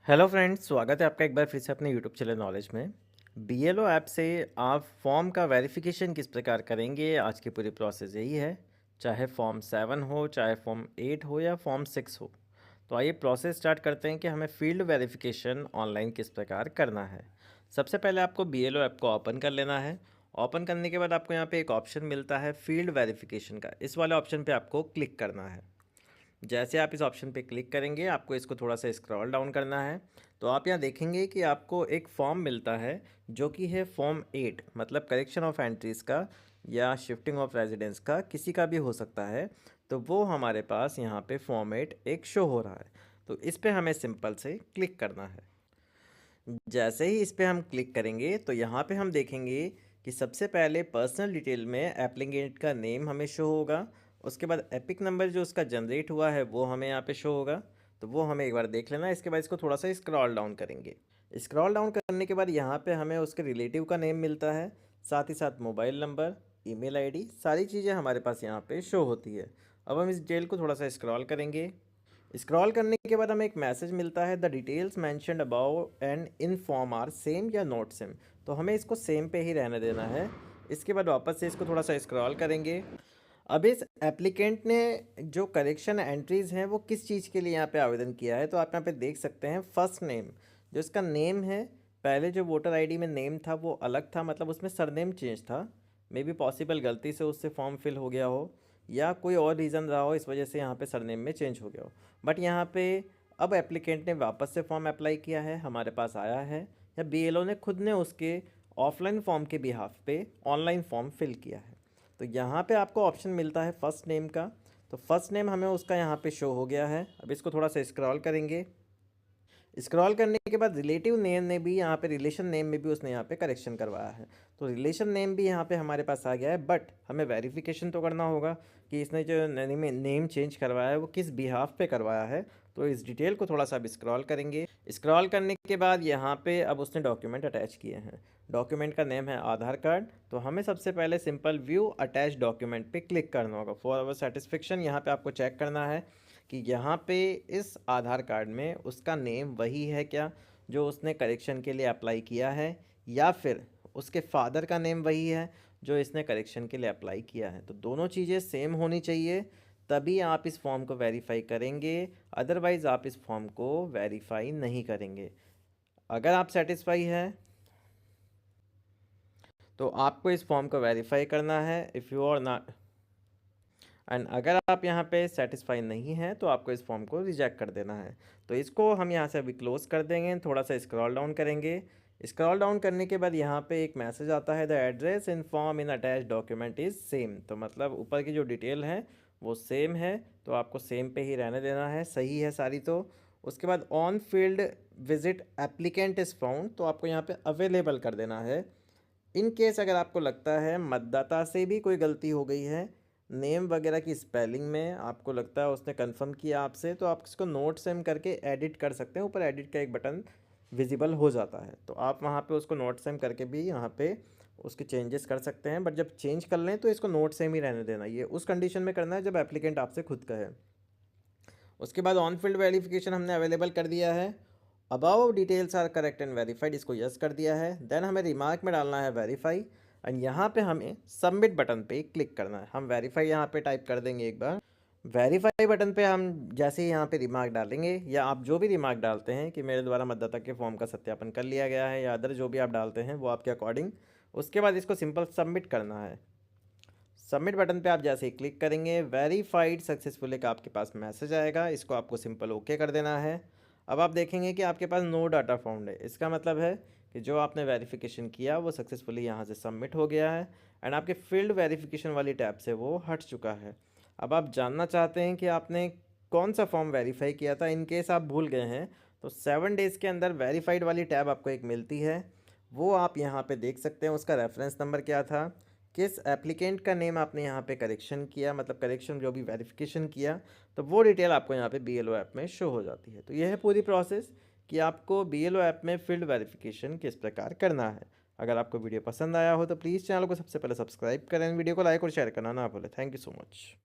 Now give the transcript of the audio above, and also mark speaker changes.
Speaker 1: Hello friends, स्वागत है आपका एक बार फिर से अपने यूट्यूब चैनल नॉलेज में। बीएलओ ऐप से आप फॉर्म का वेरिफिकेशन किस प्रकार करेंगे, आज की पूरी प्रोसेस यही है। चाहे फॉर्म 7 हो, चाहे फॉर्म 8 हो या फॉर्म 6 हो। तो आइए प्रोसेस स्टार्ट करते हैं कि हमें फील्ड वेरिफिकेशन ऑनलाइन किस प्रकार करना है। सबसे पहले आपको बीएलओ ऐप को ओपन कर लेना है। ओपन करने के बाद आपको यहाँ पे एक ऑप्शन मिलता है फील्ड वेरिफिकेशन का। इस वाले ऑप्शन पे आपको क्लिक करना है। जैसे आप इस ऑप्शन पे क्लिक करेंगे, आपको इसको थोड़ा सा स्क्रॉल डाउन करना है। तो आप यहाँ देखेंगे कि आपको एक फॉर्म मिलता है जो कि है फॉर्म 8, मतलब करेक्शन ऑफ एंट्रीज़ का या शिफ्टिंग ऑफ रेजिडेंस का, किसी का भी हो सकता है। तो वो हमारे पास यहाँ पे फॉर्म 8 एक शो हो रहा है। तो इस पे हमें सिंपल से क्लिक करना है। जैसे ही इस पे हम क्लिक करेंगे तो यहाँ पे हम देखेंगे कि सबसे पहले पर्सनल डिटेल में एप्लीकेंट का नेम हमें शो होगा। उसके बाद एपिक नंबर जो उसका जनरेट हुआ है वो हमें यहाँ पे शो होगा। तो वो हमें एक बार देख लेना है। इसके बाद इसको थोड़ा सा स्क्रॉल डाउन करेंगे। स्क्रॉल डाउन करने के बाद यहाँ पे हमें उसके रिलेटिव का नेम मिलता है, साथ ही साथ मोबाइल नंबर, ईमेल आईडी, सारी चीज़ें हमारे पास यहाँ पे शो होती है। अब हम इस डिटेल को थोड़ा सा स्क्रॉल करेंगे। स्क्रॉल करने के बाद हमें एक मैसेज मिलता है, the details mentioned above and in form are same या नॉट सेम। तो हमें इसको सेम पे ही रहने देना है। इसके बाद वापस से इसको थोड़ा सा स्क्रॉल करेंगे। अब इस एप्लीकेंट ने जो करेक्शन एंट्रीज़ हैं वो किस चीज़ के लिए यहाँ पे आवेदन किया है, तो आप यहाँ पे देख सकते हैं फर्स्ट नेम, जो इसका नेम है। पहले जो वोटर आईडी में नेम था वो अलग था, मतलब उसमें सरनेम चेंज था। मे बी पॉसिबल गलती से उससे फॉर्म फिल हो गया हो या कोई और रीज़न रहा हो, इस वजह से यहाँ पे सरनेम में चेंज हो गया हो। बट यहाँ पे अब एप्लीकेंट ने वापस से फॉर्म अप्लाई किया है, हमारे पास आया है, या बीएलओ ने खुद ने उसके ऑफलाइन फॉर्म के बिहाफ पे ऑनलाइन फॉर्म फिल किया है। तो यहाँ पे आपको ऑप्शन मिलता है फर्स्ट नेम का। तो फर्स्ट नेम हमें उसका यहाँ पे शो हो गया है। अब इसको थोड़ा सा स्क्रॉल करेंगे। स्क्रॉल करने के बाद रिलेटिव नेम ने भी यहाँ पे, रिलेशन नेम में भी उसने यहाँ पे करेक्शन करवाया है। तो रिलेशन नेम भी यहाँ पे हमारे पास आ गया है, बट हमें वेरिफिकेशन तो करना होगा कि इसने जो नेम चेंज करवाया है वो किस बिहाफ पे करवाया है। तो इस डिटेल को थोड़ा सा अब स्क्रॉल करेंगे। स्क्रॉल करने के बाद यहाँ पे अब उसने डॉक्यूमेंट अटैच किए हैं। डॉक्यूमेंट का नेम है आधार कार्ड। तो हमें सबसे पहले सिंपल व्यू अटैच डॉक्यूमेंट पे क्लिक करना होगा। फॉर अवर सेटिस्फेक्शन यहाँ पे आपको चेक करना है कि यहाँ पे इस आधार कार्ड में उसका नेम वही है क्या जो उसने करेक्शन के लिए अप्लाई किया है, या फिर उसके फादर का नेम वही है जो इसने करेक्शन के लिए अप्लाई किया है। तो दोनों चीज़ें सेम होनी चाहिए, तभी आप इस फॉर्म को वेरीफाई करेंगे। अदरवाइज़ आप इस फॉर्म को वेरीफाई नहीं करेंगे। अगर आप सेटिस्फाई हैं तो आपको इस फॉर्म को वेरीफाई करना है। If you are not, and अगर आप यहाँ पे सेटिस्फाई नहीं है तो आपको इस फॉर्म को रिजेक्ट कर देना है। तो इसको हम यहाँ से अभी क्लोज कर देंगे। थोड़ा सा स्क्रॉल डाउन करेंगे। स्क्रॉल डाउन करने के बाद यहाँ पे एक मैसेज आता है, the address in form in attach document is same. तो मतलब ऊपर की जो डिटेल है वो सेम है, तो आपको सेम पे ही रहने देना है। सही है सारी। तो उसके बाद on field visit applicant is found, तो आपको यहाँ पे अवेलेबल कर देना है। इन केस अगर आपको लगता है मतदाता से भी कोई गलती हो गई है, नेम वगैरह की स्पेलिंग में आपको लगता है उसने कंफर्म किया आपसे, तो आप इसको नोट सेम करके एडिट कर सकते हैं। ऊपर एडिट का एक बटन विजिबल हो जाता है, तो आप वहाँ पे उसको नोट सेम करके भी यहाँ पे उसके चेंजेस कर सकते हैं। बट जब चेंज कर लें तो इसको नोट सेम ही रहने देना। ये उस कंडीशन में करना है जब एप्लीकेंट आपसे खुद कहे। उसके बाद ऑन फील्ड वेरिफिकेशन हमने अवेलेबल कर दिया है। Above details are correct and verified, इसको यस कर दिया है। देन हमें रिमार्क में डालना है वेरीफाई, एंड यहाँ पे हमें सबमिट बटन पे क्लिक करना है। हम वेरीफाई यहाँ पे टाइप कर देंगे एक बार। वेरीफाई बटन पे हम जैसे ही यहाँ पे रिमार्क डालेंगे, या आप जो भी रिमार्क डालते हैं कि मेरे द्वारा मतदाता के फॉर्म का सत्यापन कर लिया गया है, या अदर जो भी आप डालते हैं वो आपके अकॉर्डिंग, उसके बाद इसको सिंपल सबमिट करना है। सबमिट बटन पे आप जैसे ही क्लिक करेंगे, वेरीफाइड सक्सेसफुली का आपके पास मैसेज आएगा। इसको आपको सिंपल ओके कर देना है। अब आप देखेंगे कि आपके पास नो डाटा फाउंड है। इसका मतलब है कि जो आपने वेरिफिकेशन किया वो सक्सेसफुली यहाँ से सबमिट हो गया है, एंड आपके फील्ड वेरिफिकेशन वाली टैब से वो हट चुका है। अब आप जानना चाहते हैं कि आपने कौन सा फॉर्म वेरीफाई किया था। इन केस आप भूल गए हैं तो 7 डेज़ के अंदर वेरीफाइड वाली टैब आपको एक मिलती है, वो आप यहाँ पे देख सकते हैं। उसका रेफरेंस नंबर क्या था, किस एप्लीकेंट का नेम आपने यहाँ पे करेक्शन किया, मतलब करेक्शन जो भी वेरिफिकेशन किया, तो वो डिटेल आपको यहाँ पे बीएलओ ऐप में शो हो जाती है। तो यह है पूरी प्रोसेस कि आपको बीएलओ ऐप में फील्ड वेरिफिकेशन किस प्रकार करना है। अगर आपको वीडियो पसंद आया हो तो प्लीज़ चैनल को सबसे पहले सब्सक्राइब करें, वीडियो को लाइक और शेयर करना ना भूलें। Thank you so much.